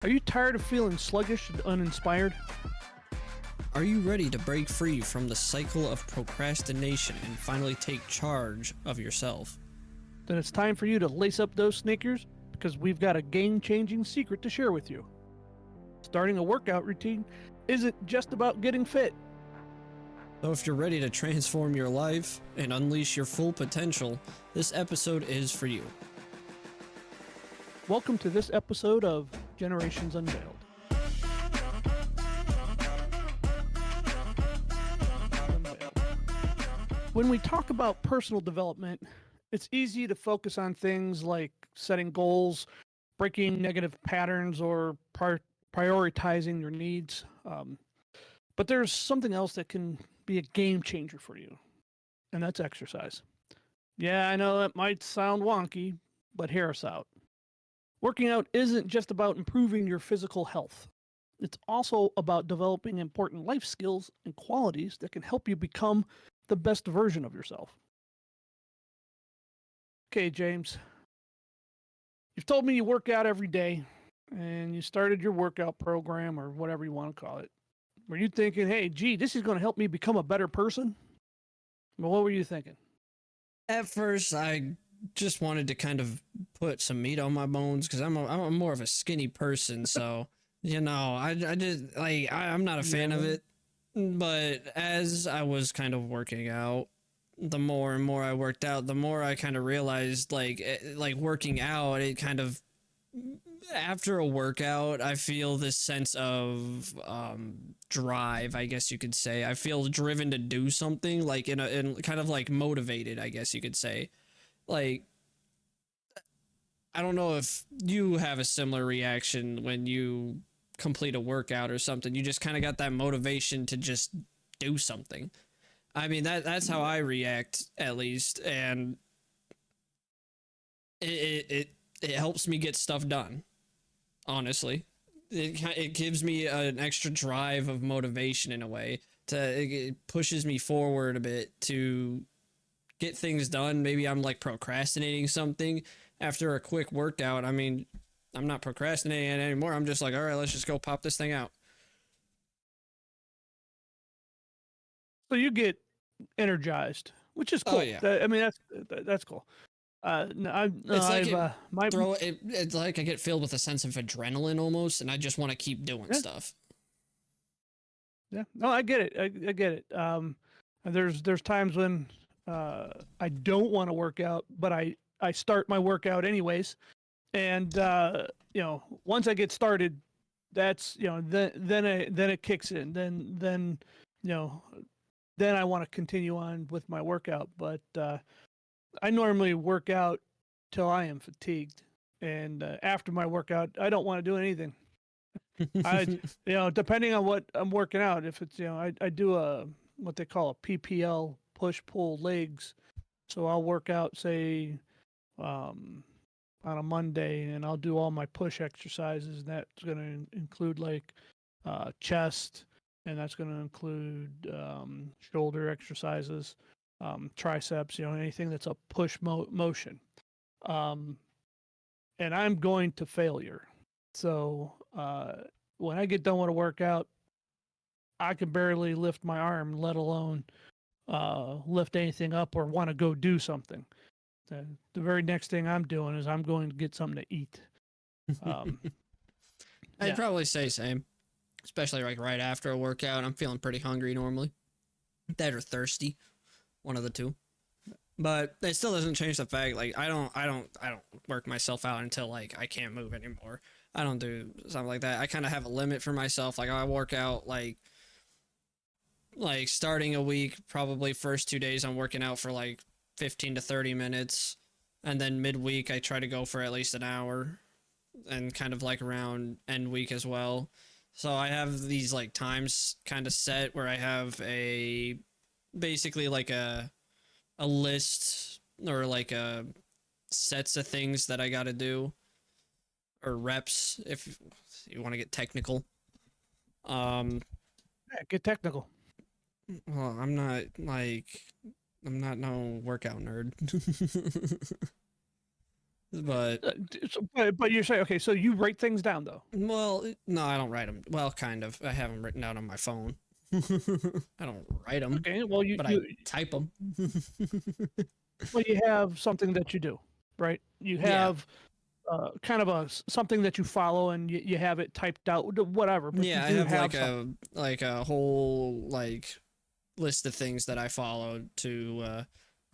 Are you tired of feeling sluggish and uninspired? Are you ready to break free from the cycle of procrastination and finally take charge of yourself? Then it's time for you to lace up those sneakers because we've got a game changing secret to share with you. Starting a workout routine isn't just about getting fit. So if you're ready to transform your life and unleash your full potential, this episode is for you. Welcome to this episode of Generations Unveiled. When we talk about personal development, it's easy to focus on things like setting goals, breaking negative patterns, or prioritizing your needs. But there's something else that can be a game changer for you, and that's exercise. Yeah, I know that might sound wonky, but hear us out. Working out isn't just about improving your physical health. It's also about developing important life skills and qualities that can help you become the best version of yourself. Okay, James, you've told me you work out every day and you started your workout program or whatever you want to call it. Were you thinking, hey, gee, this is going to help me become a better person? Well, what were you thinking? At first, I just wanted to kind of put some meat on my bones because I'm more of a skinny person. So, I just like, I'm not a fan of it. But as I was kind of working out, the more and more I worked out, the more I kind of realized like working out, it kind of after a workout, I feel this sense of drive, I guess you could say. I feel driven to do something, like in kind of like motivated, I guess you could say. Like, I don't know if you have a similar reaction when you complete a workout or something. You just kind of got that motivation to just do something. I mean, that's how I react, at least, and it helps me get stuff done. Honestly, it gives me an extra drive of motivation in a way. It pushes me forward a bit to get things done. Maybe I'm like procrastinating something after a quick workout. I mean, I'm not procrastinating anymore. I'm just like, all right, let's just go pop this thing out. So you get energized, which is Oh cool. yeah. I mean, that's cool. No, It's like it's like I get filled with a sense of adrenaline almost, and I just want to keep doing yeah, stuff. yeah. No, I get it. I get it. There's times when I don't want to work out, but I start my workout anyways, and once I get started, that's then it kicks in. Then you know then I want to continue on with my workout, but I normally work out till I am fatigued, and after my workout, I don't want to do anything. I, depending on what I'm working out, if it's, I do a what they call a PPL, push pull legs, so I'll work out say um, on a Monday, and I'll do all my push exercises, and that's going to include like chest, and that's going to include shoulder exercises, triceps, anything that's a push motion. Um, and I'm going to failure. So when I get done with a workout, I can barely lift my arm, let alone lift anything up or want to go do something. The very next thing I'm doing is I'm going to get something to eat. Um, I'd yeah. probably say same, especially like right after a workout. I'm feeling pretty hungry normally, that or thirsty, one of the two. But it still doesn't change the fact like I don't work myself out until like I can't move anymore. I don't do something like that. I kind of have a limit for myself. Like I work out like starting a week, probably first 2 days I'm working out for like 15 to 30 minutes, and then midweek I try to go for at least an hour, and kind of like around end week as well. So I have these like times kind of set where I have a basically like a list or like a sets of things that I got to do, or reps if you want to get technical. Um Yeah, get technical. well, I'm not no workout nerd. But But you're saying, okay, so you write things down though. well, no, I don't write them. Well, kind of. I have them written out on my phone. I don't write them, Okay, well but I type them. you have something that you do, right? You Yeah. have kind of something that you follow, and you have it typed out, whatever. But you Yeah, I do have have something. like a whole like list of things that I follow to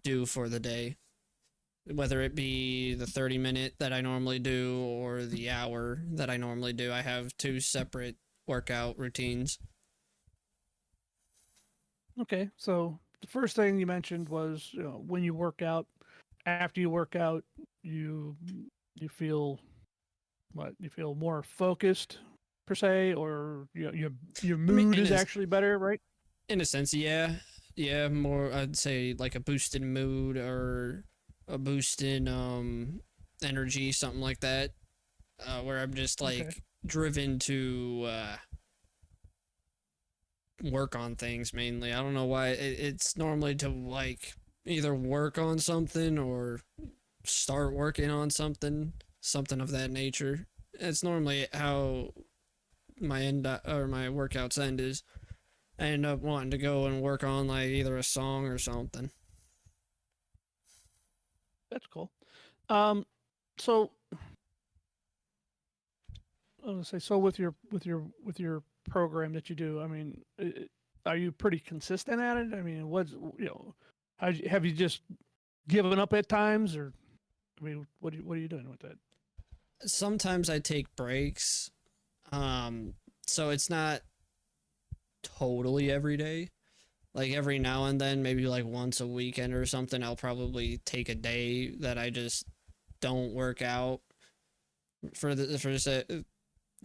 do for the day, whether it be the 30-minute that I normally do or the hour that I normally do. I have two separate workout routines. Okay, so the first thing you mentioned was, when you work out. After you work out, you you feel what? You feel more focused per se, or your I mean, mood is actually better, right? in a sense, yeah, yeah, more. I'd say like a boost in mood or a boost in energy, something like that. Where I'm just Okay. like driven to work on things mainly. I don't know why. It's normally to like either work on something or start working on something, something of that nature. It's normally how my end or my workouts end is. I end up wanting to go and work on like either a song or something. That's cool. Um, so I was gonna say, so with your program that you do, I mean, are you pretty consistent at it? I mean, have you just given up at times, or I mean, what are you doing with that? Sometimes I take breaks. Um, so it's not totally every day. Like every now and then, maybe like once a weekend or something, I'll probably take a day that I just don't work out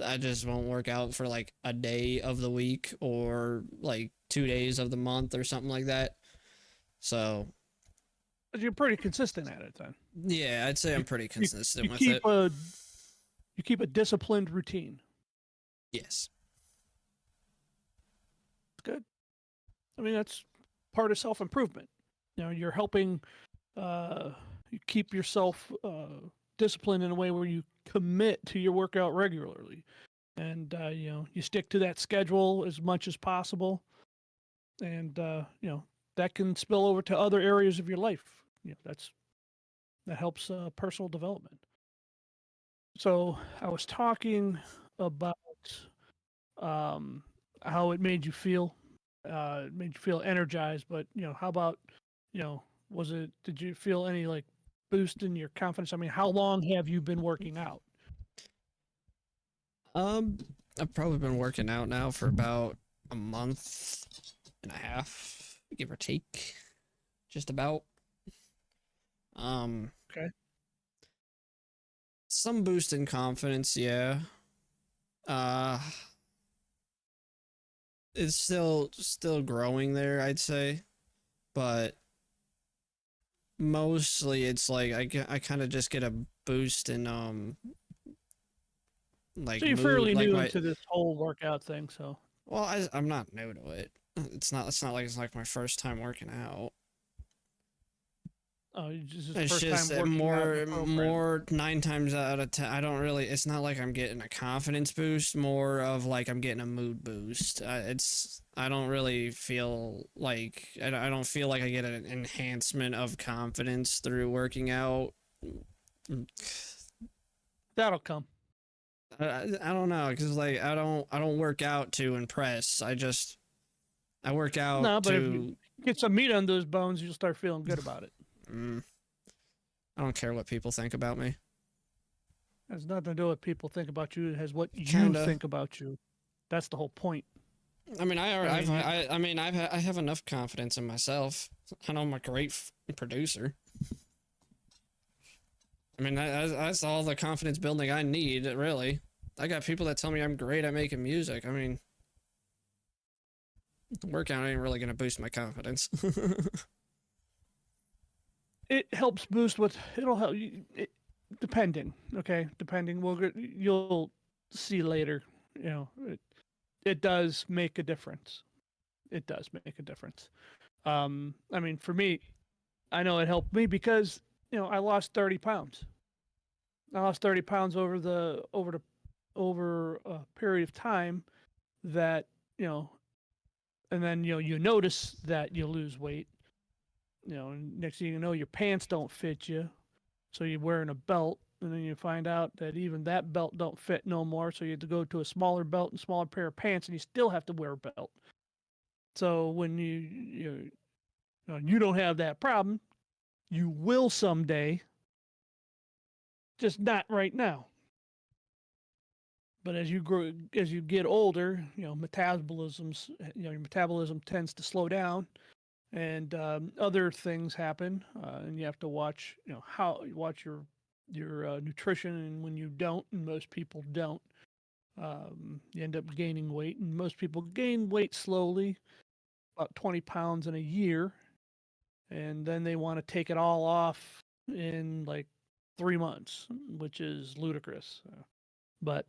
I just won't work out for like a day of the week or like 2 days of the month or something like that. So But you're pretty consistent at it then. yeah, I'd say You I'm pretty you, consistent you with keep it. a you keep a disciplined routine. Yes. Good. I mean, that's part of self improvement. You're helping you keep yourself disciplined in a way where you commit to your workout regularly, and you stick to that schedule as much as possible, and that can spill over to other areas of your life. That helps personal development. So I was talking about um, how it made you feel. It made you feel energized, but how about you know, was it? Did you feel any like boost in your confidence? I mean, how long have you been working out? Um, I've probably been working out now for about a month and a half, give or take, just about. Um, Okay. some boost in confidence, yeah. Uh, it's still growing there, I'd say, but mostly it's like I kind of just get a boost in So like you're mood, fairly like new my into this whole workout thing, so well, I'm not new to it. It's not like it's like my first time working out. this is the It's first just time working out in the program. more 9 times out of 10. I don't really. It's not like I'm getting a confidence boost. More of like I'm getting a mood boost. I don't really feel like I don't feel like I get an enhancement of confidence through working out. That'll come. I don't know because like I don't work out to impress. I work out No, but if you to. get some meat on those bones, you'll start feeling good about it. Mm, I don't care what people think about me. It has nothing to do with what people think about you. It has what you Kinda. think about you. That's the whole point. I mean, I mean, I mean, I have enough confidence in myself. I know I'm a great producer. I mean, that's all the confidence building I need, really. I got people that tell me I'm great at making music. I mean, workout ain't really gonna boost my confidence. it helps boost what it'll help you. Depending, okay, depending. You'll see later. It does make a difference. It does make a difference. I mean, for me, I know it helped me because I lost 30 pounds. I lost 30 pounds over a period of time that, you know, and then, you notice that you lose weight, and next thing you know, your pants don't fit you. So you're wearing a belt, and then you find out that even that belt don't fit no more. So you have to go to a smaller belt and smaller pair of pants, and you still have to wear a belt. So when you don't have that problem, you will someday, just not right now. But as you grow, as you get older, your metabolism tends to slow down, and other things happen, and you have to watch, how you watch your nutrition, and when you don't, and most people don't, you end up gaining weight, and most people gain weight slowly, about 20 pounds in a year, and then they want to take it all off in like 3 months, which is ludicrous. But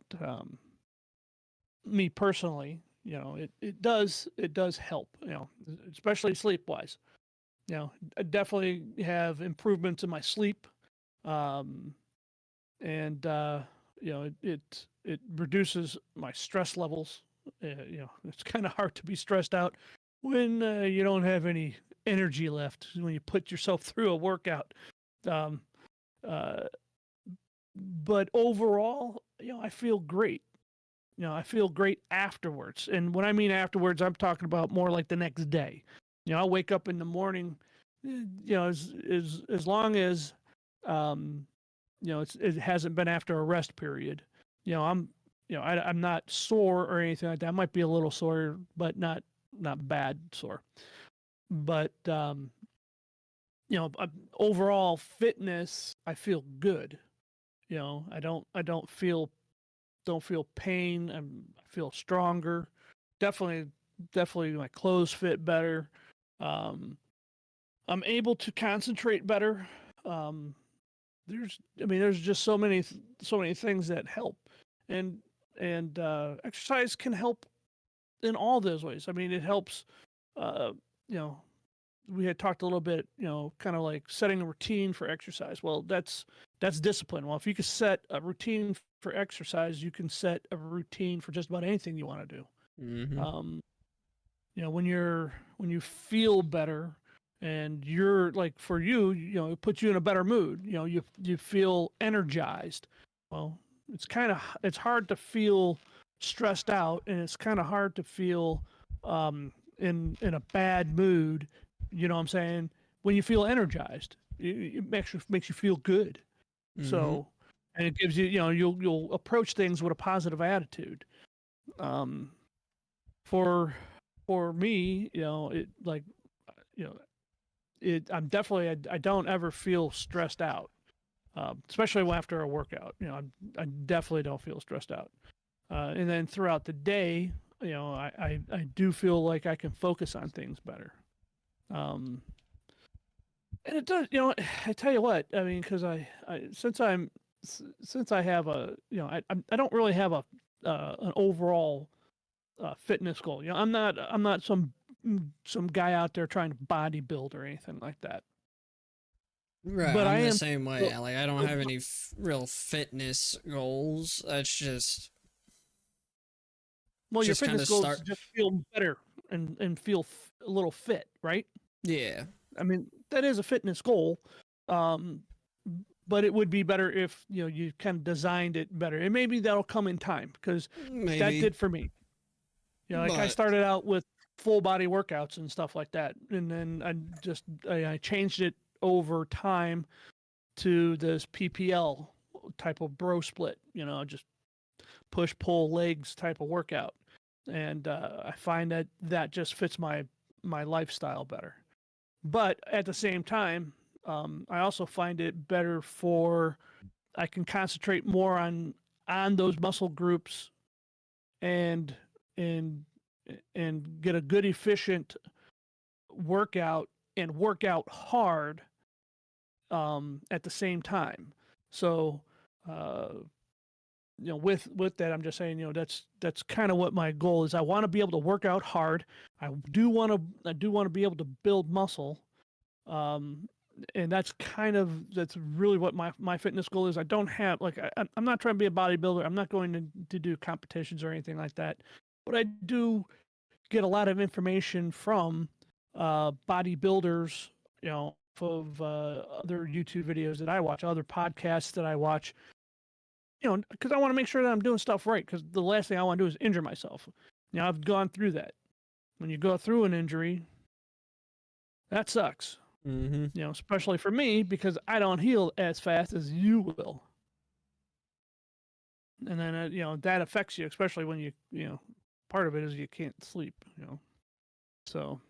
me personally, it does help, especially sleep wise. I definitely have improvements in my sleep, um, and it reduces my stress levels. It's kind of hard to be stressed out when you don't have any energy left when you put yourself through a workout. Um, uh, but overall, I feel great. I feel great afterwards. And when I mean afterwards, I'm talking about more like the next day. I'll wake up in the morning, as long as, um, it hasn't been after a rest period. I'm, I'm not sore or anything like that. I might be a little sore, but not bad sore. But overall fitness, I feel good. I don't feel pain. I feel stronger. Definitely, my clothes fit better. Um, I'm able to concentrate better. Um, there's just so many things that help, and exercise can help in all those ways. I mean, it helps. Uh, you know, we had talked a little bit, kind of like setting a routine for exercise. Well, that's discipline. Well, if you could set a routine for exercise, you can set a routine for just about anything you want to do. Mm-hmm. Um, when you feel better, and you're like, for you, it puts you in a better mood. You feel energized. Well, it's hard to feel stressed out, and it's kind of hard to feel in a bad mood. You know what I'm saying? When you feel energized, it makes you feel good. Mm-hmm. So, and it gives you, you'll approach things with a positive attitude. Um, for for me, it like, you know, I'm definitely, I don't ever feel stressed out, especially after a workout. I definitely don't feel stressed out. And then throughout the day, I do feel like I can focus on things better. Um, and it does, I tell you what, I mean, because since I have I don't really have an overall fitness goal. I'm not some guy out there trying to bodybuild or anything like that. Right, But I I'm the am. same way. Like, I don't have any real fitness goals. That's Well, your just kind fitness of goals start. just feel better and feel a little fit, right? Yeah, I mean, that is a fitness goal. Um, but it would be better if you kind of designed it better, and maybe that'll come in time, because that maybe, did for me. Like, I but started out with full body workouts and stuff like that, and then I changed it over time to this PPL type of bro split. Just push pull legs type of workout, and I find that just fits my lifestyle better. But at the same time, I also find it better for, I can concentrate more on those muscle groups, and and and get a good efficient workout, and work out hard at the same time. So uh, with that, I'm just saying, that's kind of what my goal is. I want to be able to work out hard. I do want to be able to build muscle. Um, and that's really what my fitness goal is. I don't have like I'm not trying to be a bodybuilder. I'm not going to do competitions or anything like that. But I do get a lot of information from bodybuilders, of other YouTube videos that I watch, other podcasts that I watch, because I want to make sure that I'm doing stuff right. Because the last thing I want to do is injure myself. I've gone through that. When you go through an injury, that sucks. Mm-hmm. Especially for me because I don't heal as fast as you will. And then that affects you, especially when part of it is you can't sleep. So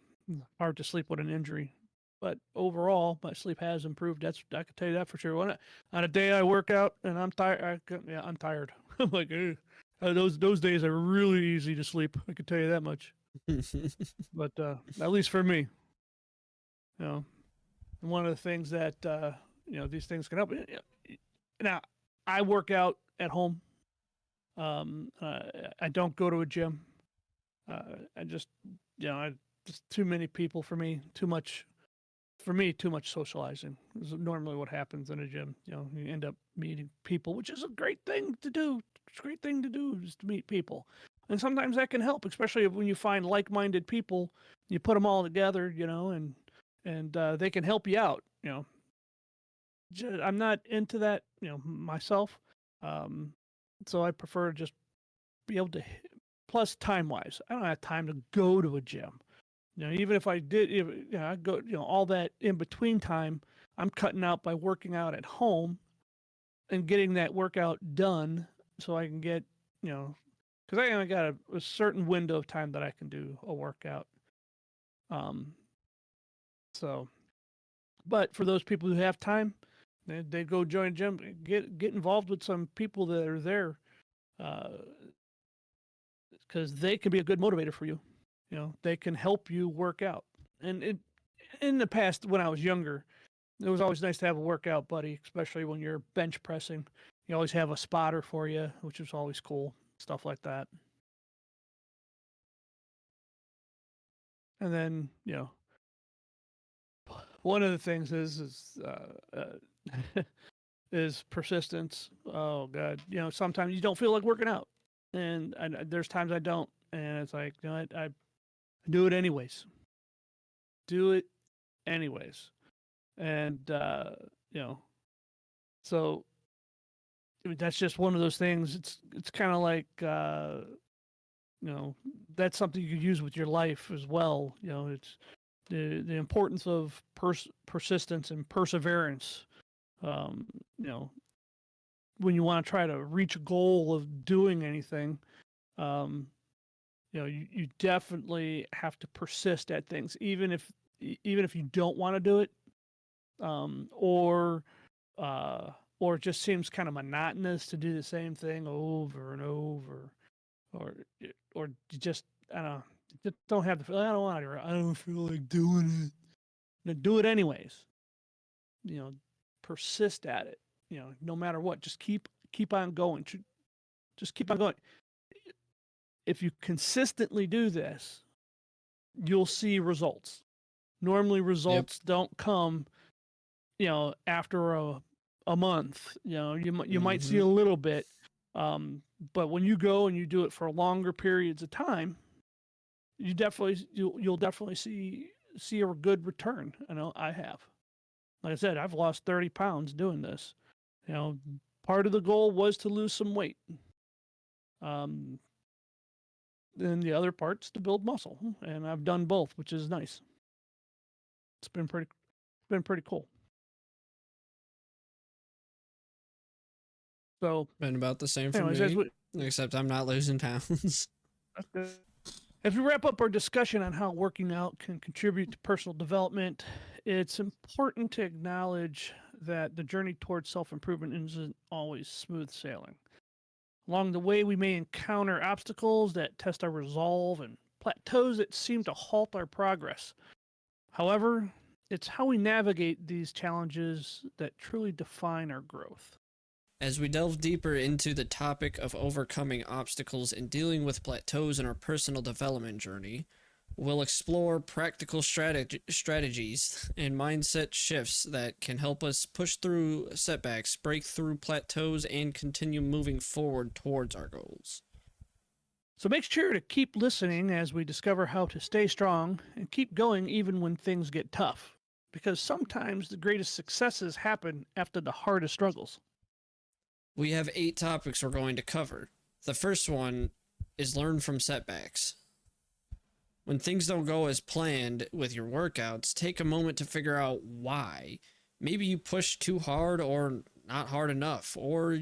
hard to sleep with an injury. But overall, my sleep has improved. I can tell you that for sure. On a day I work out and I'm tired, I'm tired. I'm like, those days are really easy to sleep. I can tell you that much. But at least for me, and one of the things that these things can help. Now, I work out at home. I don't go to a gym. I just just too many people for me. Too much too much socializing is normally what happens in a gym. You end up meeting people, which is a great thing to do. It's a great thing to do is to meet people. And sometimes that can help, especially when you find like-minded people, you put them all together, and they can help you out. I'm not into that, myself. So I prefer to just be able to, plus time-wise, I don't have time to go to a gym. Even if I did, I go, all that in between time, I'm cutting out by working out at home and getting that workout done so I can get, because I only got a certain window of time that I can do a workout. Um, so, but for those people who have time, they go join a gym, get involved with some people that are there, because they can be a good motivator for you. They can help you work out. And in the past, when I was younger, it was always nice to have a workout buddy, especially when you're bench pressing. You always have a spotter for you, which is always cool. Stuff like that. And then, one of the things is persistence. Oh God, sometimes you don't feel like working out, and there's times I don't, and it's like, I do it anyways. Do it anyways, and so I mean, that's just one of those things. It's kind of like that's something you could use with your life as well. It's the importance of persistence and perseverance. Um, you know, when you want to try to reach a goal of doing anything, um, you definitely have to persist at things, even if you don't want to do it, um, or or it just seems kind of monotonous to do the same thing over and over, or or you just I don't know, just don't have the feel. I don't want to. I don't feel like doing it. Then do it anyways. You know, persist at it. No matter what, just keep on going. Just keep on going. If you consistently do this, you'll see results. Normally, Yep. results don't come, after a month. You might see Mm-hmm. a little bit, um, but when you go and you do it for longer periods of time, you'll definitely see a good return. I know I have. Like I said, I've lost 30 pounds doing this. You know, Part of the goal was to lose some weight. Um, and the other part's to build muscle, and I've done both, which is nice. It's been pretty cool. So, Been about the same for anyways, me, except I'm not losing pounds. as we wrap up our discussion on how working out can contribute to personal development, it's important to acknowledge that the journey towards self improvement isn't always smooth sailing. Along the way, we may encounter obstacles that test our resolve and plateaus that seem to halt our progress. However, it's how we navigate these challenges that truly define our growth. As we delve deeper into the topic of overcoming obstacles and dealing with plateaus in our personal development journey, We'll explore practical strategies and mindset shifts that can help us push through setbacks, break through plateaus, and continue moving forward towards our goals. So make sure to keep listening as we discover how to stay strong and keep going even when things get tough. Because sometimes the greatest successes happen after the hardest struggles. We have 8 topics we're going to cover. The first one is learn from setbacks. When things don't go as planned with your workouts, take a moment to figure out why. Maybe you pushed too hard or not hard enough or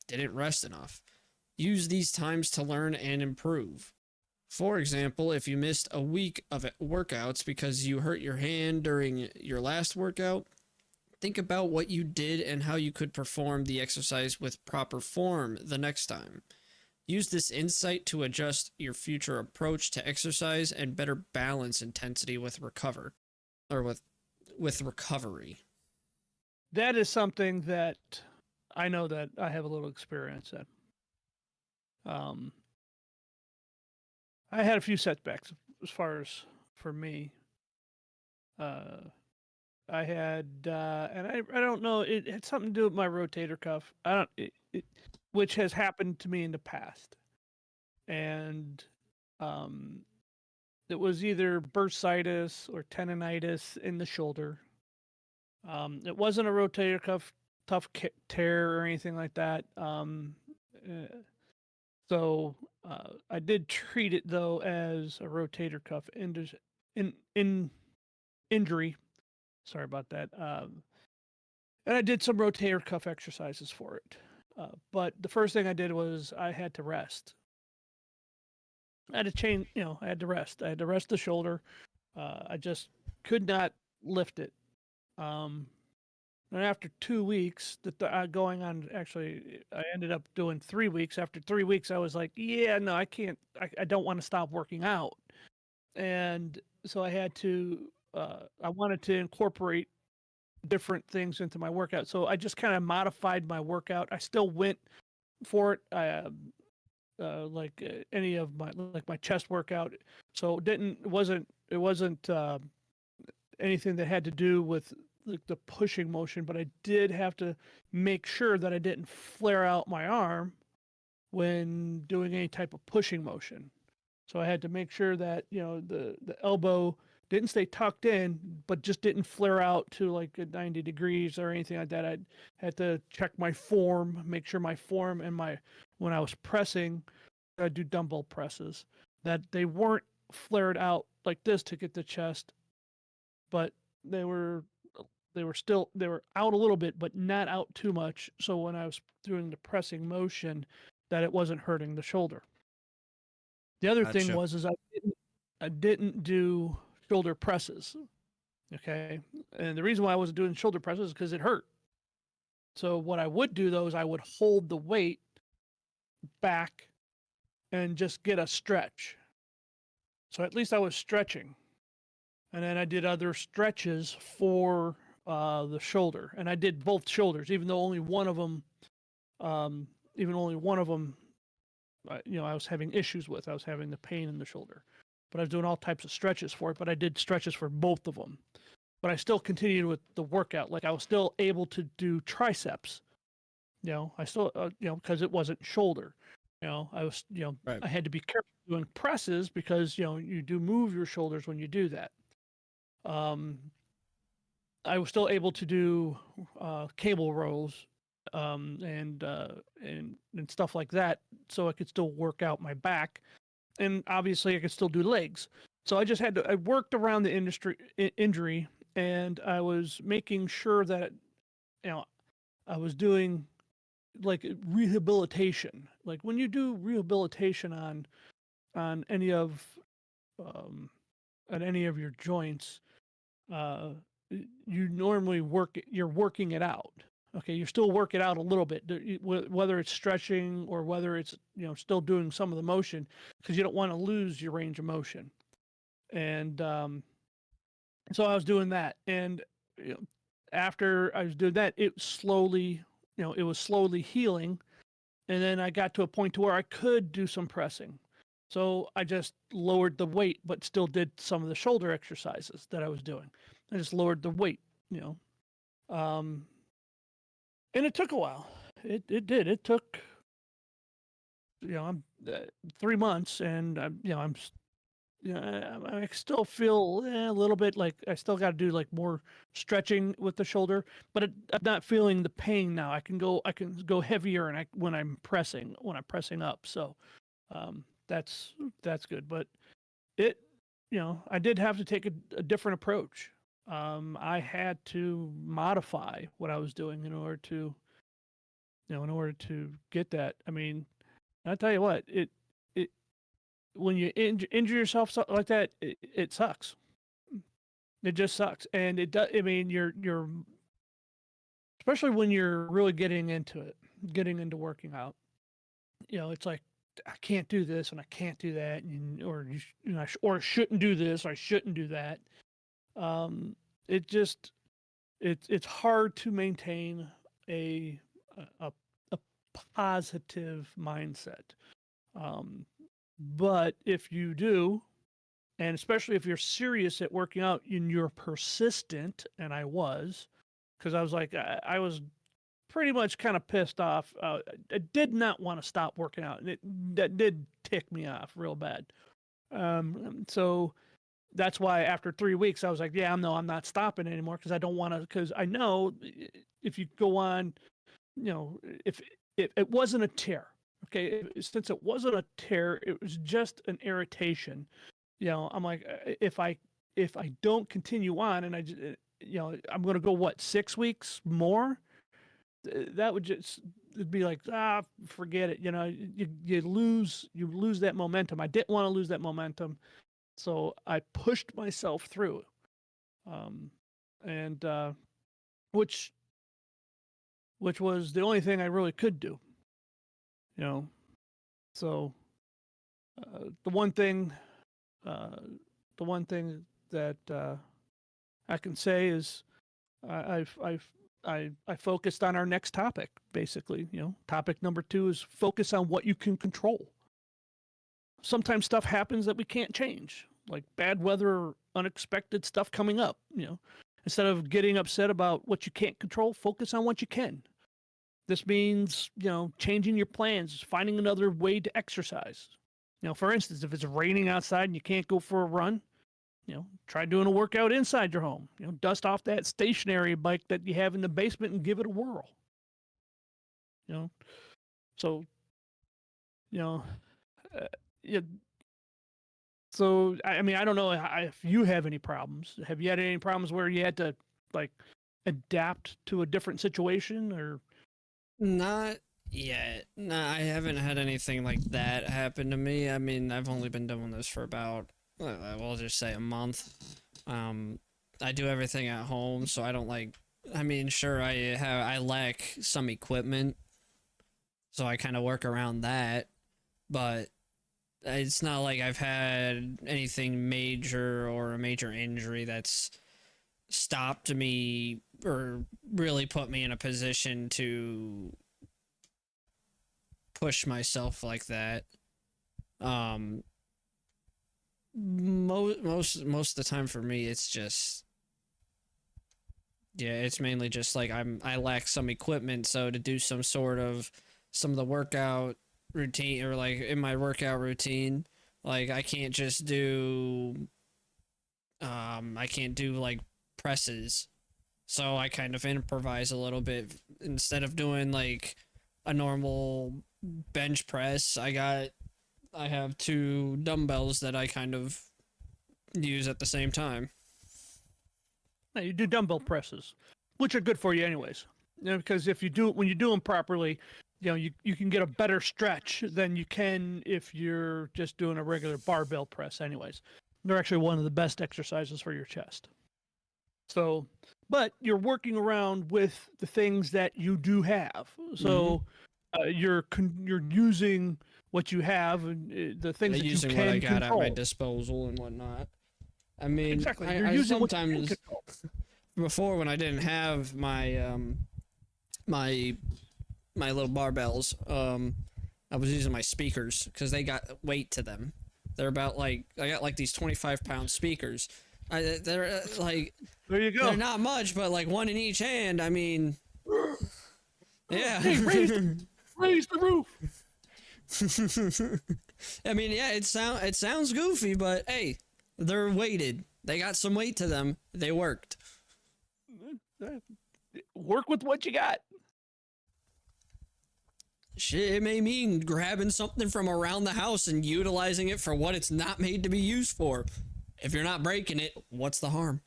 didn't rest enough. Use these times to learn and improve. For example, if you missed a week of workouts because you hurt your hand during your last workout, think about what you did and how you could perform the exercise with proper form the next time. Use this insight to adjust your future approach to exercise and better balance intensity with recovery. That is something that I know that I have a little experience in. I had a few setbacks as far as for me. I had, and I don't know, it had something to do with my rotator cuff. I don't, which has happened to me in the past, and um, it was either bursitis or tendonitis in the shoulder. It wasn't a rotator cuff tear or anything like that. Uh, so I did treat it though as a rotator cuff in injury. Sorry about that. And I did some rotator cuff exercises for it. But the first thing I did was I had to rest. I had to change, I had to rest. I had to rest the shoulder. I just could not lift it. And after 2 weeks, going on, actually, I ended up doing 3 weeks. After 3 weeks, I was like, yeah, no, I can't, I don't want to stop working out. And so I had to, I wanted to incorporate different things into my workout. So I just kind of modified my workout. I still went for it. Like any of my chest workout. So it wasn't anything that had to do with like the pushing motion, but I did have to make sure that I didn't flare out my arm when doing any type of pushing motion. So I had to make sure that the elbow didn't stay tucked in, but just didn't flare out to like 90 degrees or anything like that. I had to check my form, make sure my form and when I was pressing, I do dumbbell presses, that they weren't flared out like this to get the chest, but they were they were out a little bit, but not out too much. So when I was doing the pressing motion, that it wasn't hurting the shoulder. The other thing Gotcha. was is I didn't do shoulder presses. Okay. And the reason why I wasn't doing shoulder presses is because it hurt. So what I would do though is I would hold the weight back and just get a stretch. So at least I was stretching. And then I did other stretches for the shoulder. And I did both shoulders, even though only one of them, I was having issues with. I was having the pain in the shoulder. But I was doing all types of stretches for it. But I did stretches for both of them. But I still continued with the workout. Like I was still able to do triceps. I still, because it wasn't shoulder. I was, Right. I had to be careful doing presses because, you do move your shoulders when you do that. I was still able to do cable rows and stuff like that, so I could still work out my back, and obviously I could still do legs. So I worked around the injury, and I was making sure that I was doing like rehabilitation. Like when you do rehabilitation on any of um, on any of your joints, uh, you normally you're working it out. Okay, you still work it out a little bit, whether it's stretching or whether it's still doing some of the motion, because you don't want to lose your range of motion. And so I was doing that, and after I was doing that, it was slowly healing, and then I got to a point to where I could do some pressing. So I just lowered the weight, but still did some of the shoulder exercises that I was doing. I just lowered the weight, you know. And it took a while. It did. It took, I'm 3 months, and I'm I still feel a little bit like I still got to do like more stretching with the shoulder, but I'm not feeling the pain now. I can go heavier, and when I'm pressing up. So that's good. But it, I did have to take a different approach. I had to modify what I was doing in order to get that. I mean, I tell you what, it when you injure yourself like that, it sucks. It just sucks, and it does. I mean, you're especially when you're really getting into it, getting into working out. It's like I can't do this and I can't do that, or I shouldn't do this, or I shouldn't do that. It just it's hard to maintain a a, a positive mindset. Um, but if you do, and especially if you're serious at working out and you're persistent, and I was, because I was like, I was pretty much kind of pissed off. I did not want to stop working out, and that did tick me off real bad. So that's why after 3 weeks, I was like, yeah, I'm not stopping anymore, because I don't want to, because I know if you go on, if it wasn't a tear, okay, since it wasn't a tear, it was just an irritation. I'm like, if I don't continue on, and I'm going to go, what, 6 weeks more, that would just, it'd be like, forget it. You lose that momentum. I didn't want to lose that momentum, so I pushed myself through, and which was the only thing I really could do. So the one thing uh, that I can say is I focused on our next topic. Basically, topic number 2 is focus on what you can control. Sometimes stuff happens that we can't change, like bad weather or unexpected stuff coming up. Instead of getting upset about what you can't control, focus on what you can. This means, changing your plans, finding another way to exercise. For instance, if it's raining outside and you can't go for a run, try doing a workout inside your home. Dust off that stationary bike that you have in the basement and give it a whirl. So, uh, yeah. So, I mean, I don't know if you have any problems. Have you had any problems where you had to, like, adapt to a different situation, or? Not yet. Nah, I haven't had anything like that happen to me. I mean, I've only been doing this for about, we'll just say, a month. I do everything at home, so I don't like. I mean, sure, I lack some equipment, so I kind of work around that, but it's not like I've had anything major or a major injury that's stopped me or really put me in a position to push myself like that. Um, most of the time for me, it's just, yeah, it's mainly just like I lack some equipment, so to do some of the workout routine, or like in my workout routine, like I can't do like presses, so I kind of improvise a little bit. Instead of doing like a normal bench press, I have two dumbbells that I kind of use at the same time. No, you do dumbbell presses, which are good for you anyways. Because when you do them properly, you can get a better stretch than you can if you're just doing a regular barbell press anyways. They're actually one of the best exercises for your chest. So, but you're working around with the things that you do have. So, you're using what you have, and the things that you Using can what I got control. at my disposal and whatnot. I mean, Exactly. You're I using what you can sometimes control. before, when I didn't have my my little barbells, I was using my speakers because they got weight to them. They're about like I got like these 25-pound speakers. They're like There you they're go. not much, but like one in each hand. I mean, yeah. Hey, raise the roof. I mean, yeah, it sounds goofy, but hey, they're weighted. They got some weight to them. They worked. Work with what you got. Shit, it may mean grabbing something from around the house and utilizing it for what it's not made to be used for. If you're not breaking it, what's the harm?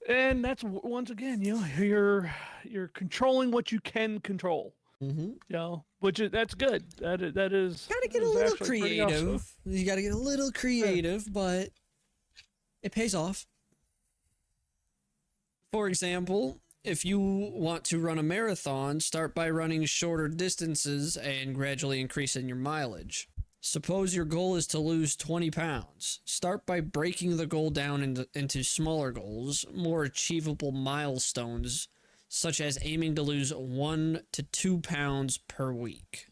And that's once again, you're controlling what you can control. Mm-hmm. Which is that's good. That is Gotta get a is little actually pretty awesome. creative. You gotta get a little creative, but it pays off. For example, if you want to run a marathon, start by running shorter distances and gradually increasing your mileage. Suppose your goal is to lose 20 pounds. Start by breaking the goal down into smaller goals, more achievable milestones, such as aiming to lose 1 to 2 pounds per week.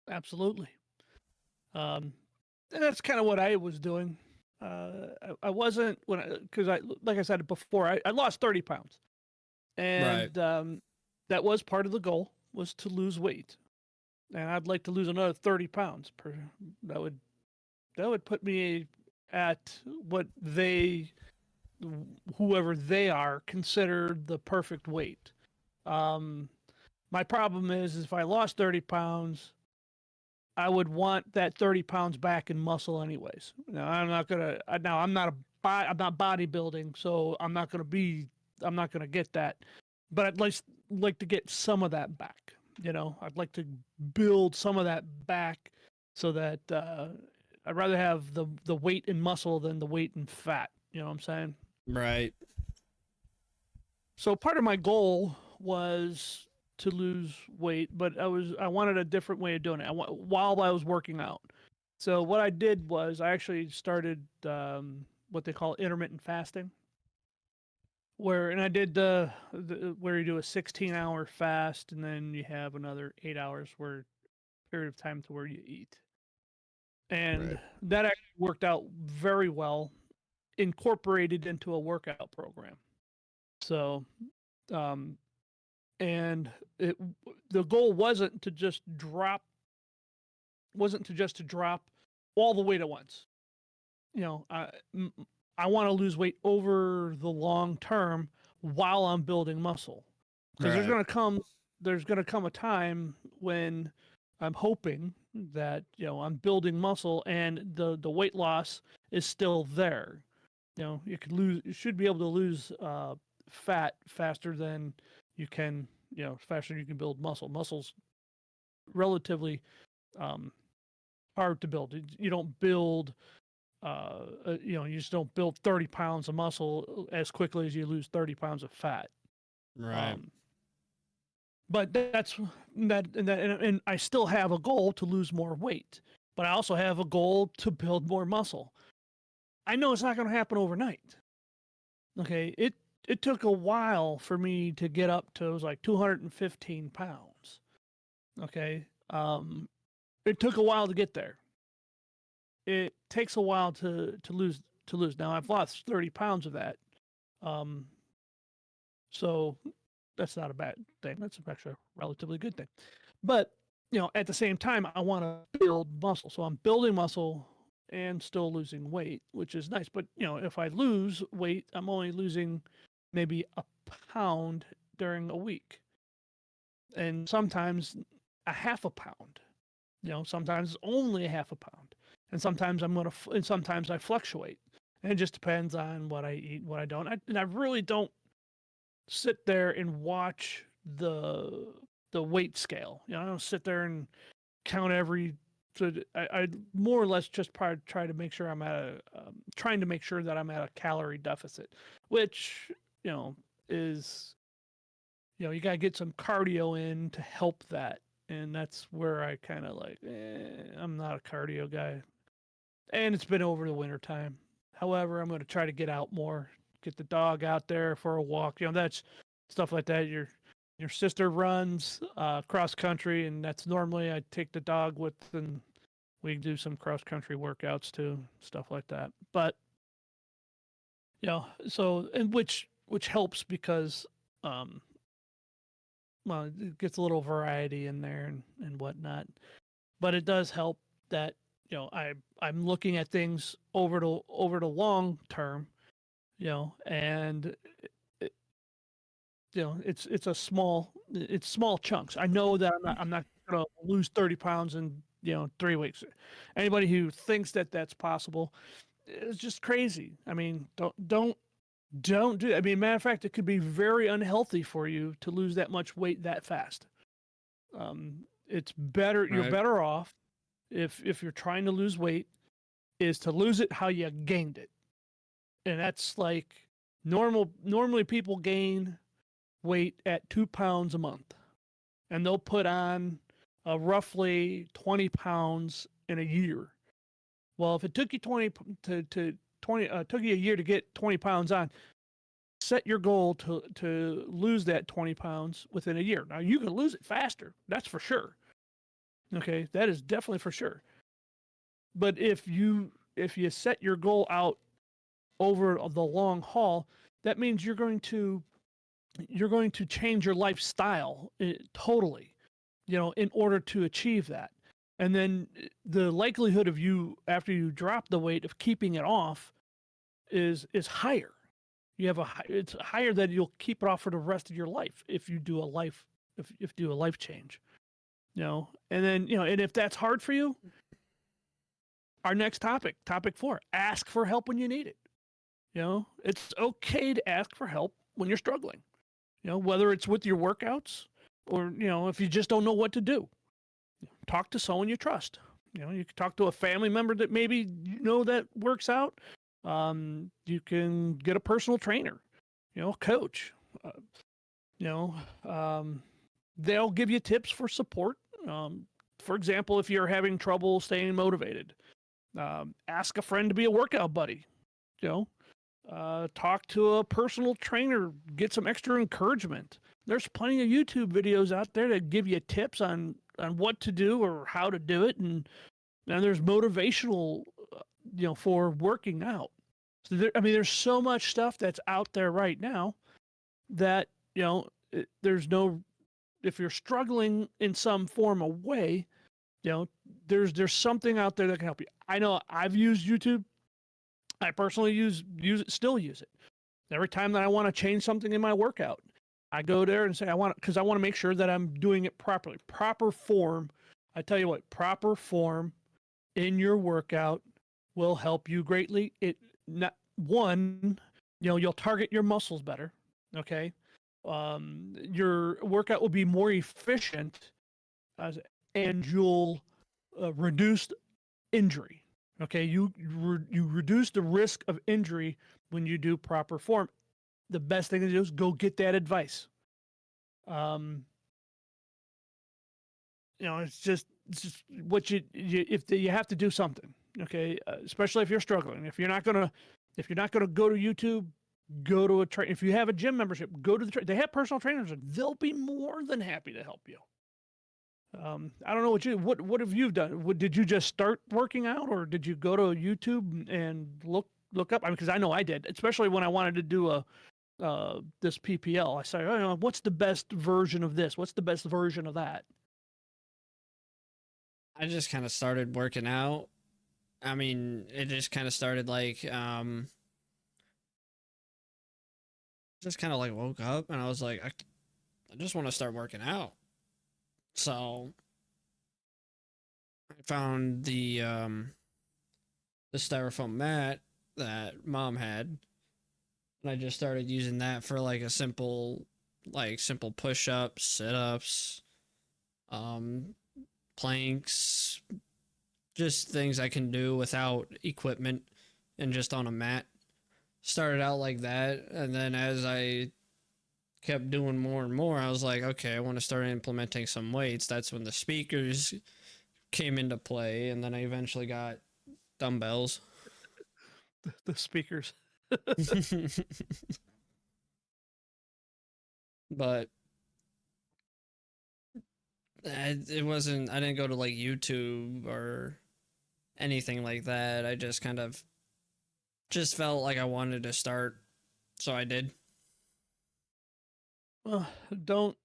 Absolutely. And that's kind of what I was doing. I wasn't because like I said before, I lost 30 pounds, and Right. that was part of the goal was to lose weight, and I'd like to lose another 30 pounds per. That would put me at what whoever they are, considered the perfect weight. Um, my problem is if I lost 30 pounds, I would want that 30 pounds back in muscle anyways. Now I'm not gonna. Now I'm not bodybuilding, so I'm not gonna get that. But I'd like to get some of that back. I'd like to build some of that back so that I'd rather have the weight in muscle than the weight in fat. You know what I'm saying? Right. So part of my goal was to lose weight, but I wanted a different way of doing it. While I was working out. So what I did was I actually started what they call intermittent fasting, and I did where you do a 16-hour fast and then you have another 8 hours period of time to where you eat, and Right. that actually worked out very well, incorporated into a workout program. So um, and it the goal wasn't to just to drop all the weight at once. You know, I I want to lose weight over the long term while I'm building muscle, because Right. there's gonna come a time when I'm hoping that I'm building muscle and the weight loss is still there. You should be able to lose fat faster than you can faster than you can build muscle. Muscle's relatively um, hard to build. You don't build you just don't build 30 pounds of muscle as quickly as you lose 30 pounds of fat. Right. um, but and I still have a goal to lose more weight, but I also have a goal to build more muscle. I know it's not going to happen overnight. Okay, it took a while for me to get up to, it was like 215 pounds. Okay, it took a while to get there. It takes a while to lose. Now I've lost 30 pounds of that, um, so that's not a bad thing. That's actually a relatively good thing. But at the same time, I want to build muscle, so I'm building muscle and still losing weight, which is nice. But if I lose weight, I'm only losing maybe a pound during a week, and sometimes a half a pound. Sometimes only a half a pound, and and sometimes I fluctuate, and it just depends on what I eat, what I don't. And I really don't sit there and watch the weight scale. I don't sit there and count every. So I more or less just try to make sure trying to make sure that I'm at a calorie deficit, which is you gotta get some cardio in to help that, and that's where I kind of like, I'm not a cardio guy, and it's been over the winter time. However, I'm going to try to get out more, get the dog out there for a walk. That's stuff like that. Your sister runs cross country, and that's normally I take the dog with, and we do some cross country workouts too, stuff like that. But so and which helps because um, well, it gets a little variety in there and whatnot. But it does help that I'm looking at things over the long term, and it, it's small chunks. I know that I'm not gonna lose 30 pounds in 3 weeks. Anybody who thinks that that's possible is just crazy. I mean, don't do. I mean, matter of fact, it could be very unhealthy for you to lose that much weight that fast. It's better. You're Right. better off if you're trying to lose weight is to lose it how you gained it, and that's like normally people gain weight at 2 pounds a month, and they'll put on roughly 20 pounds in a year. Well, if it took you 20 to 20 took you a year to get 20 pounds on, set your goal to lose that 20 pounds within a year. Now you can lose it faster, that's for sure. Okay, that is definitely for sure. But if you set your goal out over the long haul, that means you're going to change your lifestyle totally, in order to achieve that. And then the likelihood of you after you drop the weight of keeping it off is higher. It's higher that you'll keep it off for the rest of your life if you do a life change. And then and if that's hard for you, our next topic 4, ask for help when you need it. It's okay to ask for help when you're struggling. Whether it's with your workouts or if you just don't know what to do, talk to someone you trust. You can talk to a family member that maybe that works out. You can get a personal trainer, coach. Uh, you know, they'll give you tips for support. For example, if you're having trouble staying motivated, ask a friend to be a workout buddy. You know, talk to a personal trainer, get some extra encouragement. There's plenty of YouTube videos out there that give you tips on what to do or how to do it, and there's motivational, for working out. So there's so much stuff that's out there right now that there's no. If you're struggling in some form of way, there's something out there that can help you. I know I've used YouTube. I personally still use it. Every time that I want to change something in my workout, I go there and say because I want to make sure that I'm doing it properly. Proper form. I tell you what, proper form in your workout will help you greatly. It not one, you'll target your muscles better. Okay. Your workout will be more efficient, and you'll reduce injury. Okay, you reduce the risk of injury when you do proper form. The best thing to do is go get that advice. Um, it's just what if you have to do something. Okay, especially if you're struggling. If you're not gonna go to YouTube, go to a train. If you have a gym membership, go to they have personal trainers, and they'll be more than happy to help you. I don't know what have you done? Did you just start working out, or did you go to YouTube and look up? I mean, because I know I did, especially when I wanted to do this PPL. I said, what's the best version of this? What's the best version of that? I just kind of started working out. I mean, it just kind of started like just kind of like woke up and I was like I just want to start working out. So I found the styrofoam mat that mom had, and I just started using that for like a simple push-ups, sit-ups, um planks, just things I can do without equipment and just on a mat. Started out like that, and then as I kept doing more and more, I was like, okay, I want to start implementing some weights. That's when the speakers came into play, and then I eventually got dumbbells. The speakers. But It wasn't. I didn't go to like YouTube or anything like that. I just kind of just felt like I wanted to start, so I did. Well, don't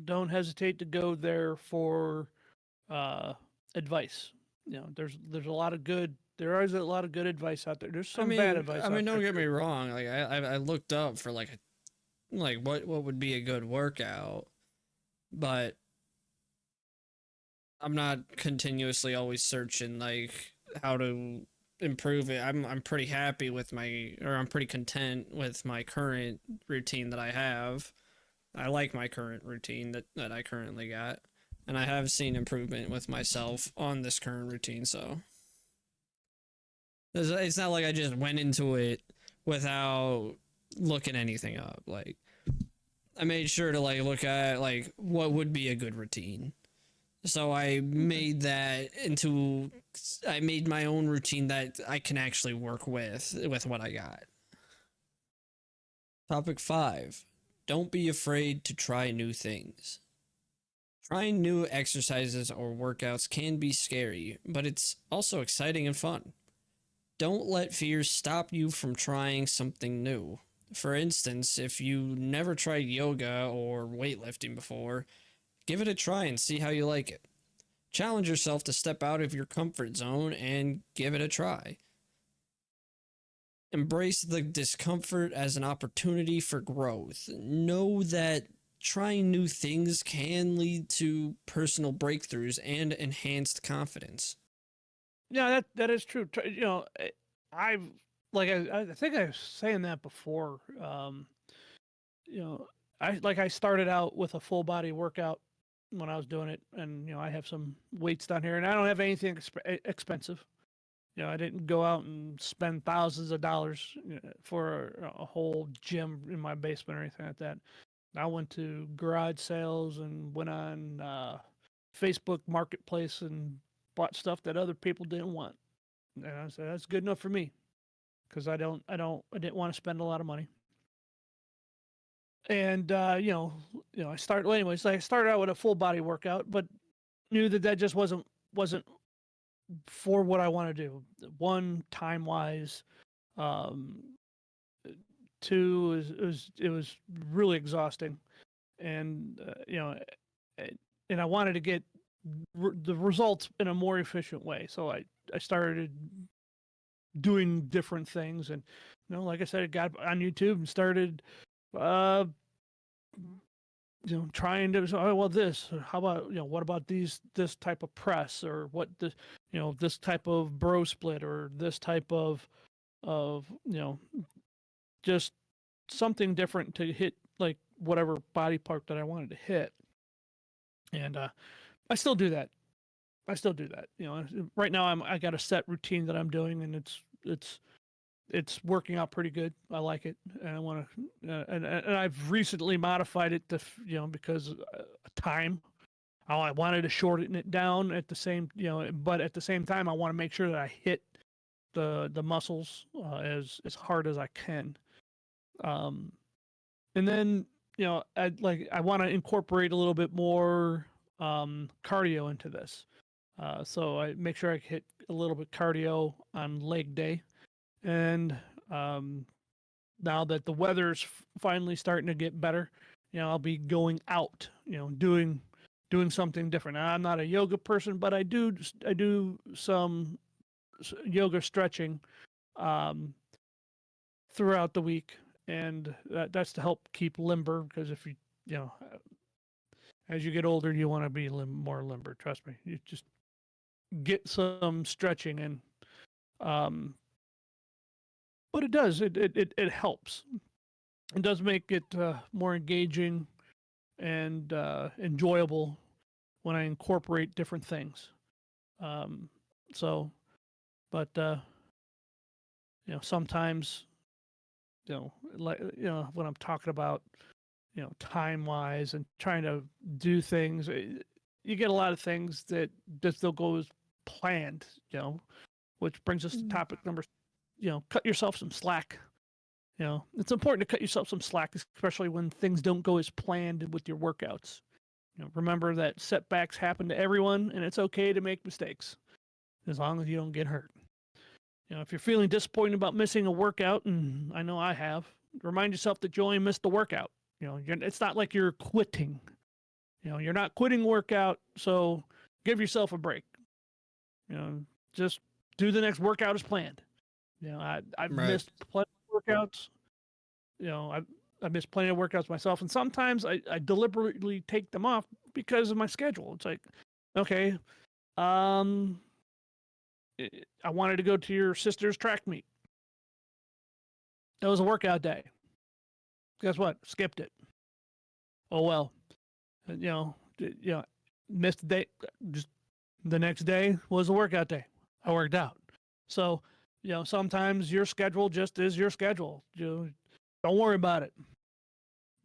don't hesitate to go there for uh, advice. There's a lot of good. There is a lot of good advice out there. There's some bad I advice mean, out don't there get me too. wrong. Like I looked up for like what would be a good workout, but I'm not continuously always searching like how to improve it. I'm pretty happy with I'm pretty content with my current routine that I have. I like my current routine that I currently got. And I have seen improvement with myself on this current routine, so it's not like I just went into it without looking anything up. Like I made sure to like look at like what would be a good routine. So Okay. I made my own routine that I can actually work with what I got. Topic 5. Don't be afraid to try new things. Trying new exercises or workouts can be scary, but it's also exciting and fun. Don't let fears stop you from trying something new. For instance, if you never tried yoga or weightlifting before, give it a try and see how you like it. Challenge yourself to step out of your comfort zone and give it a try. Embrace the discomfort as an opportunity for growth. Know that trying new things can lead to personal breakthroughs and enhanced confidence. Yeah, that is true. I've I think I was saying that before. You know, I started out with a full body workout when I was doing it, and I have some weights down here, and I don't have anything expensive. I didn't go out and spend thousands of dollars for a whole gym in my basement or anything like that. I went to garage sales and went on Facebook Marketplace and bought stuff that other people didn't want. And I said that's good enough for me because I didn't want to spend a lot of money. And I started well, anyways. I started out with a full body workout, but knew that just wasn't for what I want to do. One, time wise, um, two, it was really exhausting, and and I wanted to get the results in a more efficient way. So I started doing different things, and like I said, I got on YouTube and started uh trying to this, how about what about this type of press, or what this this type of bro split, or this type of just something different to hit like whatever body part that I wanted to hit. And I still do that. Right now I got a set routine that I'm doing, and it's working out pretty good. I like it, and I want to, and I've recently modified it to, because time. I wanted to shorten it down at the same, but at the same time, I want to make sure that I hit the muscles as hard as I can. Um, and then I want to incorporate a little bit more cardio into this. So I make sure I hit a little bit cardio on leg day, and um, now that the weather's finally starting to get better, I'll be going out, doing something different. Now, I'm not a yoga person, but I do some yoga stretching um, throughout the week, and that's to help keep limber. Because if you know, as you get older, you want to be more limber. Trust me. You just get some stretching in, um, but it does. It helps. It does make it more engaging and enjoyable when I incorporate different things. Um, so, but sometimes when I'm talking about time wise and trying to do things, you get a lot of things that just don't go as planned. Which brings us to topic number. Cut yourself some slack. It's important to cut yourself some slack, especially when things don't go as planned with your workouts. Remember that setbacks happen to everyone, and it's okay to make mistakes as long as you don't get hurt. If you're feeling disappointed about missing a workout, and I know I have, remind yourself that you only missed the workout. It's not like you're quitting. You're not quitting workout, so give yourself a break. Just do the next workout as planned. I've Right. missed plenty of workouts. I've missed plenty of workouts myself, and sometimes I deliberately take them off because of my schedule. It's like, okay, I wanted to go to your sister's track meet. It was a workout day. Guess what? Skipped it. Oh well. Missed the day. Just the next day was a workout day. I worked out. So, sometimes your schedule just is your schedule. Don't worry about it.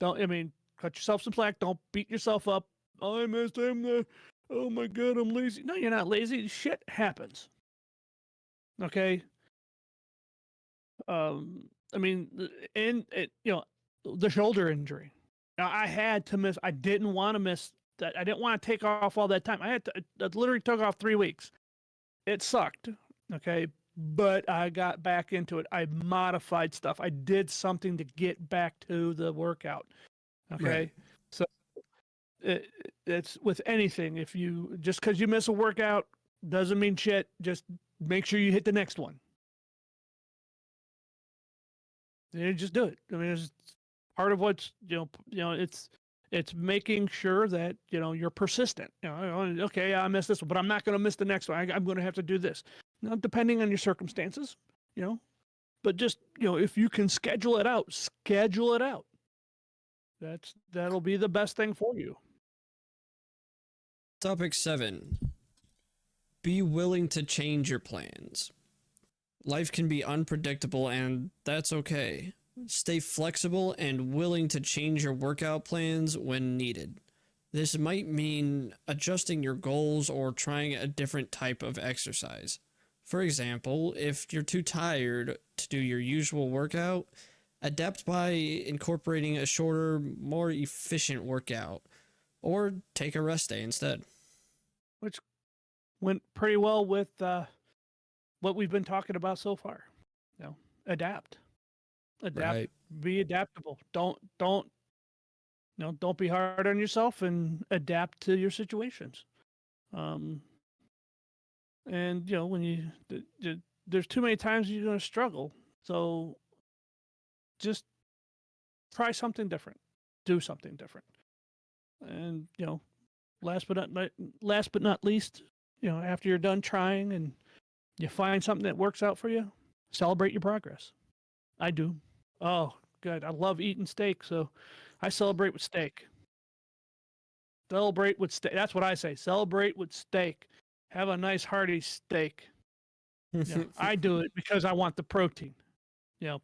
Cut yourself some slack. Don't beat yourself up. I missed him. Oh my God, I'm lazy. No, you're not lazy. Shit happens. Okay. The shoulder injury. Now, I had to miss. I didn't want to miss that. I didn't want to take off all that time. I literally took off 3 weeks. It sucked. Okay. But I got back into it. I modified stuff. I did something to get back to the workout. Okay. Right. So it's with anything. If you just because you miss a workout doesn't mean shit. Just make sure you hit the next one. Just do it. It's part of what's it's making sure that you're persistent. Okay, I missed this one, but I'm not going to miss the next one. I'm going to have to do this. Now, depending on your circumstances, but just if you can schedule it out, schedule it out. That'll be the best thing for you. Topic 7. Be willing to change your plans. Life can be unpredictable, and that's okay. Stay flexible and willing to change your workout plans when needed. This might mean adjusting your goals or trying a different type of exercise. For example, if you're too tired to do your usual workout, adapt by incorporating a shorter, more efficient workout, or take a rest day instead. Which went pretty well with what we've been talking about so far. Adapt. Right. Be adaptable. Don't be hard on yourself and adapt to your situations. And when there's too many times you're going to struggle. So just try something different. Do something different. And last but not least, after you're done trying and you find something that works out for you, celebrate your progress. I do. Oh, good. I love eating steak, so I celebrate with steak. Celebrate with steak. That's what I say. Celebrate with steak. Have a nice hearty steak. I do it because I want the protein.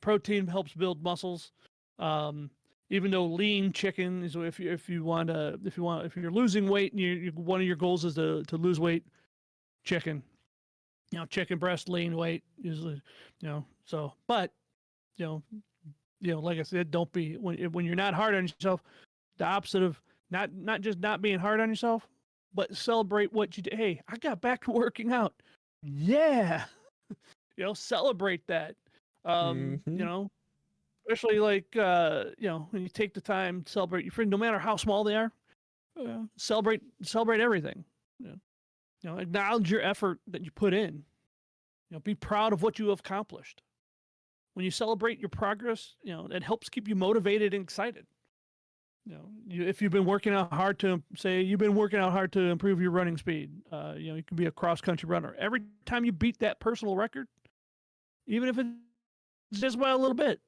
Protein helps build muscles. Even though lean chicken is if you're losing weight and one of your goals is to lose weight, chicken. Chicken breast, lean weight usually. So but like I said, don't be when you're not hard on yourself. The opposite of not just not being hard on yourself, but celebrate what you did. Hey, I got back to working out. Yeah, celebrate that. Especially like when you take the time to celebrate your friend, no matter how small they are. Celebrate everything. Acknowledge your effort that you put in. Be proud of what you have accomplished. When you celebrate your progress, it helps keep you motivated and excited. If you've been working out hard to improve your running speed, you can be a cross country runner. Every time you beat that personal record, even if it's just by a little bit,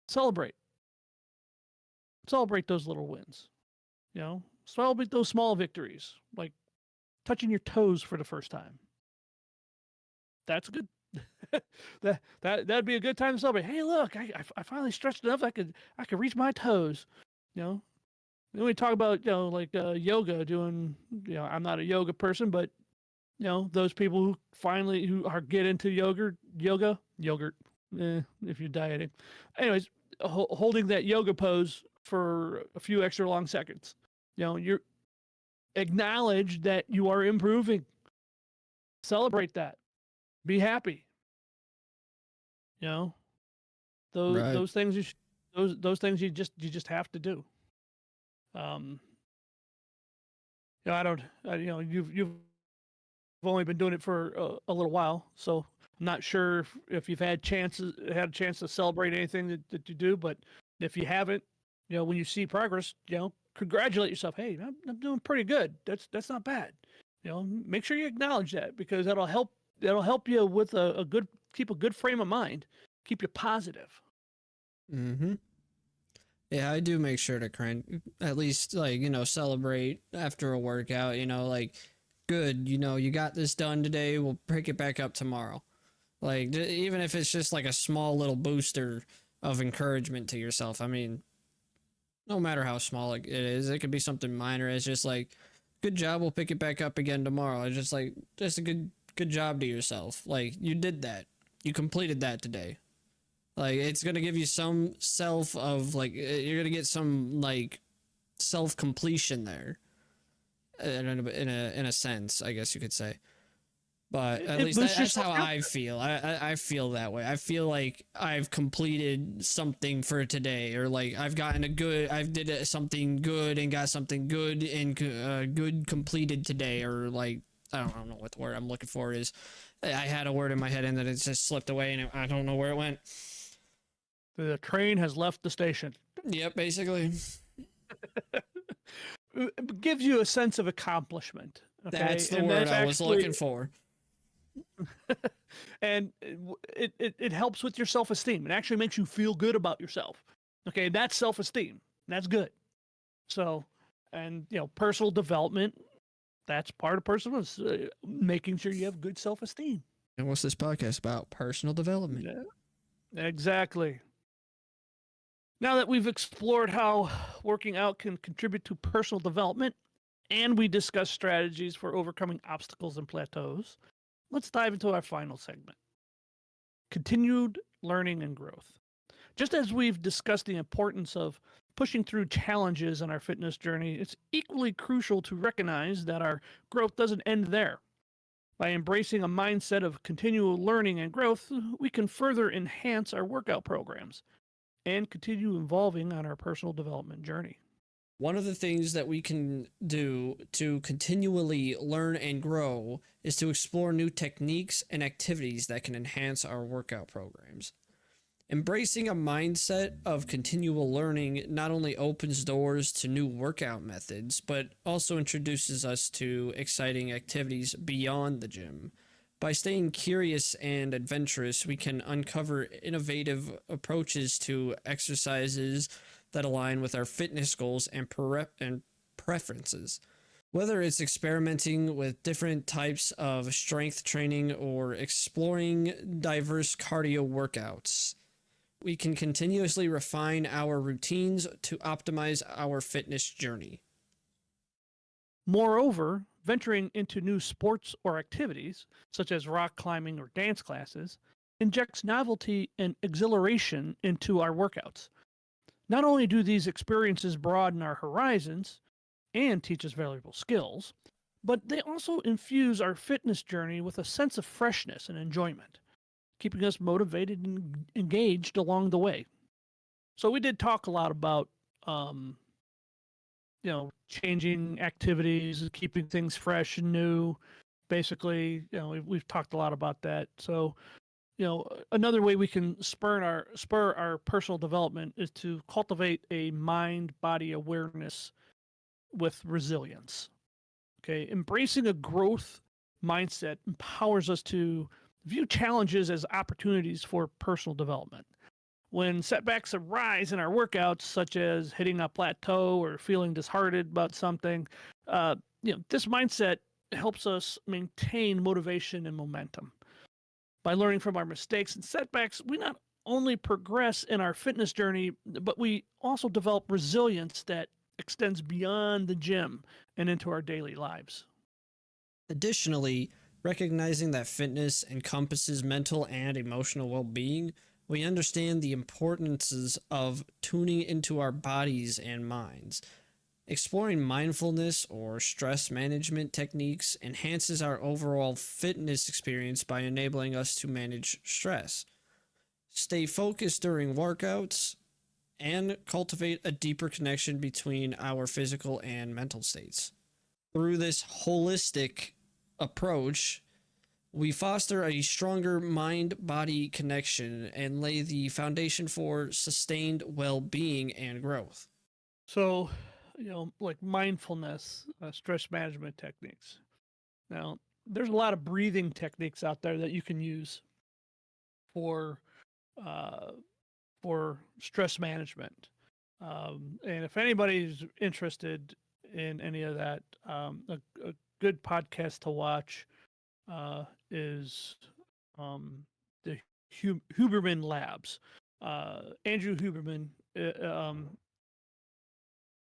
celebrate those little wins. Celebrate those small victories, like touching your toes for the first time. That's good. That'd be a good time to celebrate. Hey, look, I finally stretched enough. I could reach my toes. Then we talk about yoga. Doing I'm not a yoga person, but those people who get into yogurt, if you're dieting. Anyways, holding that yoga pose for a few extra long seconds. You're acknowledge that you are improving. Celebrate that. Be happy. You know, Right. those things those things you just have to do. Um, I don't. You've only been doing it for a little while, so I'm not sure if you've had a chance to celebrate anything that you do. But if you haven't, when you see progress, congratulate yourself. Hey, I'm doing pretty good. That's not bad. Make sure you acknowledge that, because that'll help. That'll help you with a good keep a good frame of mind, keep you positive. Mm-hmm. Yeah, I do make sure to at least like, celebrate after a workout, like good, you got this done today, we'll pick it back up tomorrow. Like even if it's just like a small little booster of encouragement to yourself. I mean, no matter how small it is, it could be something minor. It's just like, good job, we'll pick it back up again tomorrow. It's just like just a good job to yourself. Like you did that. You completed that today. Like it's gonna give you some self of like you're gonna get some like self completion there, in a sense, I guess you could say. But at It least boosts your that's self how I confidence. feel. I feel that way. I feel like I've completed something for today, or like I've did something good and got something good and good completed today, or like I don't know what the word I'm looking for is. I had a word in my head and then it just slipped away and I don't know where it went. The train has left the station. Yep, basically. It gives you a sense of accomplishment. That's Okay, the and word that's I was actually looking for. and it helps with your self-esteem. It actually makes you feel good about yourself. Okay, that's self-esteem. That's good. So, and personal development, that's part of personal making sure you have good self-esteem. And what's this podcast about? Personal development. Yeah, exactly. Now that we've explored how working out can contribute to personal development, and we discussed strategies for overcoming obstacles and plateaus, let's dive into our final segment: continued learning and growth. Just as we've discussed the importance of pushing through challenges in our fitness journey, it's equally crucial to recognize that our growth doesn't end there. By embracing a mindset of continual learning and growth, we can further enhance our workout programs and continue evolving on our personal development journey. One of the things that we can do to continually learn and grow is to explore new techniques and activities that can enhance our workout programs. Embracing a mindset of continual learning not only opens doors to new workout methods, but also introduces us to exciting activities beyond the gym. By staying curious and adventurous, we can uncover innovative approaches to exercises that align with our fitness goals and preferences. Whether it's experimenting with different types of strength training or exploring diverse cardio workouts, we can continuously refine our routines to optimize our fitness journey. Moreover, venturing into new sports or activities, such as rock climbing or dance classes, injects novelty and exhilaration into our workouts. Not only do these experiences broaden our horizons and teach us valuable skills, but they also infuse our fitness journey with a sense of freshness and enjoyment, keeping us motivated and engaged along the way. So we did talk a lot about um, changing activities, keeping things fresh and new. Basically, we've talked a lot about that. So, another way we can spur our personal development is to cultivate a mind body awareness with resilience. Okay, embracing a growth mindset empowers us to view challenges as opportunities for personal development. When setbacks arise in our workouts, such as hitting a plateau or feeling disheartened about something, this mindset helps us maintain motivation and momentum. By learning from our mistakes and setbacks, we not only progress in our fitness journey, but we also develop resilience that extends beyond the gym and into our daily lives. Additionally, recognizing that fitness encompasses mental and emotional well being, we understand the importances of tuning into our bodies and minds. Exploring mindfulness or stress management techniques enhances our overall fitness experience by enabling us to manage stress, stay focused during workouts, and cultivate a deeper connection between our physical and mental states. Through this holistic approach, we foster a stronger mind body connection and lay the foundation for sustained well being and growth. So, like mindfulness, stress management techniques. Now, there's a lot of breathing techniques out there that you can use for uh, stress management. And if anybody's interested in any of that, a good podcast to watch is the Huberman Labs. Andrew Huberman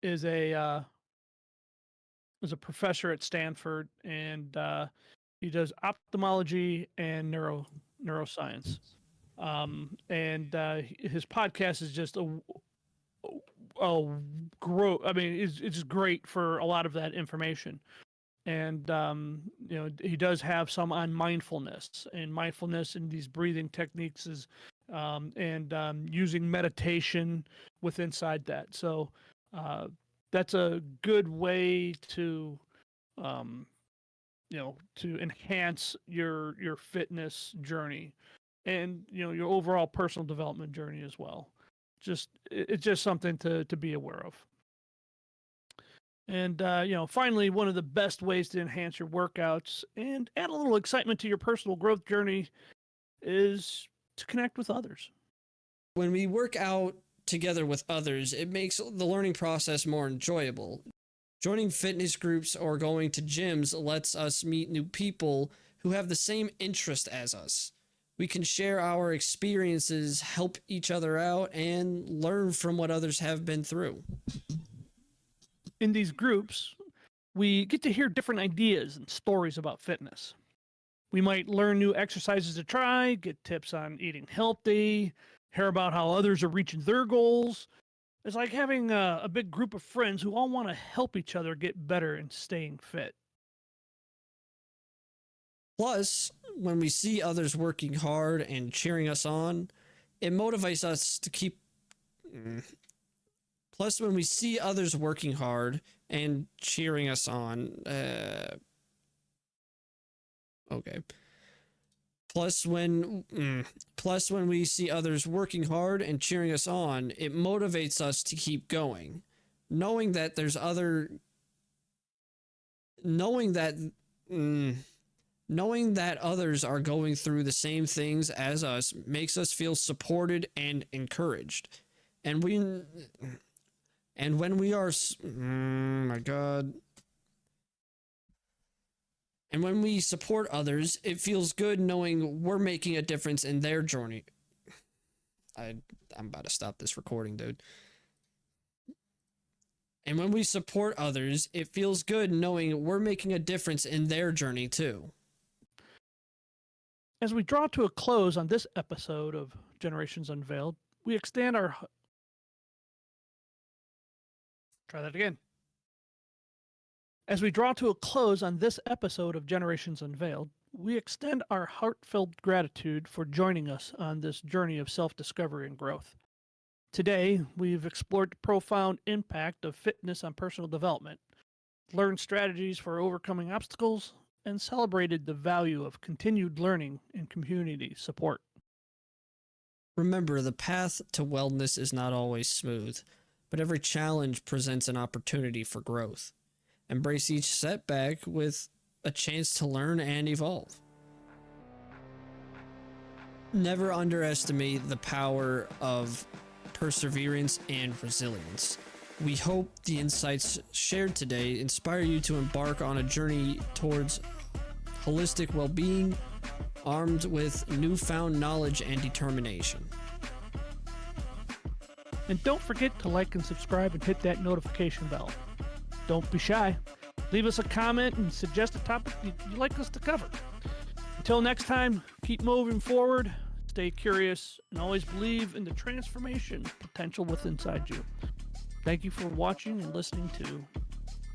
is a professor at Stanford, and he does ophthalmology and neuroscience. And his podcast is just a grow. I mean, it's just great for a lot of that information. And he does have some on mindfulness, and these breathing techniques is and using meditation with inside that. So that's a good way to um, to enhance your fitness journey, and your overall personal development journey as well. It's just something to be aware of. And finally, one of the best ways to enhance your workouts and add a little excitement to your personal growth journey is to connect with others. When we work out together with others, it makes the learning process more enjoyable. Joining fitness groups or going to gyms lets us meet new people who have the same interest as us. We can share our experiences, help each other out, and learn from what others have been through. In these groups, we get to hear different ideas and stories about fitness. We might learn new exercises to try, get tips on eating healthy, hear about how others are reaching their goals. It's like having a big group of friends who all want to help each other get better and staying fit. Plus, when we see others working hard and cheering us on, it motivates us to keep. Plus, when we see others working hard and cheering us on, okay. Plus when we see others working hard and cheering us on, it motivates us to keep going. Knowing that there's other knowing that knowing that others are going through the same things as us makes us feel supported and encouraged. And when we are my god. And when we support others, it feels good knowing we're making a difference in their journey. I'm about to stop this recording, dude. And when we support others, it feels good knowing we're making a difference in their journey too. As we draw to a close on this episode of Generations Unveiled, we extend our... Try that again. As we draw to a close on this episode of Generations Unveiled, we extend our heartfelt gratitude for joining us on this journey of self-discovery and growth. Today, we've explored the profound impact of fitness on personal development, learned strategies for overcoming obstacles, and celebrated the value of continued learning and community support. Remember, the path to wellness is not always smooth, but every challenge presents an opportunity for growth. Embrace each setback with a chance to learn and evolve. Never underestimate the power of perseverance and resilience. We hope the insights shared today inspire you to embark on a journey towards holistic well-being, armed with newfound knowledge and determination. And don't forget to like and subscribe and hit that notification bell. Don't be shy. Leave us a comment and suggest a topic you'd like us to cover. Until next time, keep moving forward, stay curious, and always believe in the transformation potential within inside you. Thank you for watching and listening to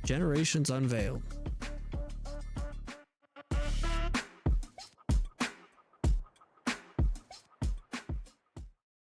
Generations Unveiled.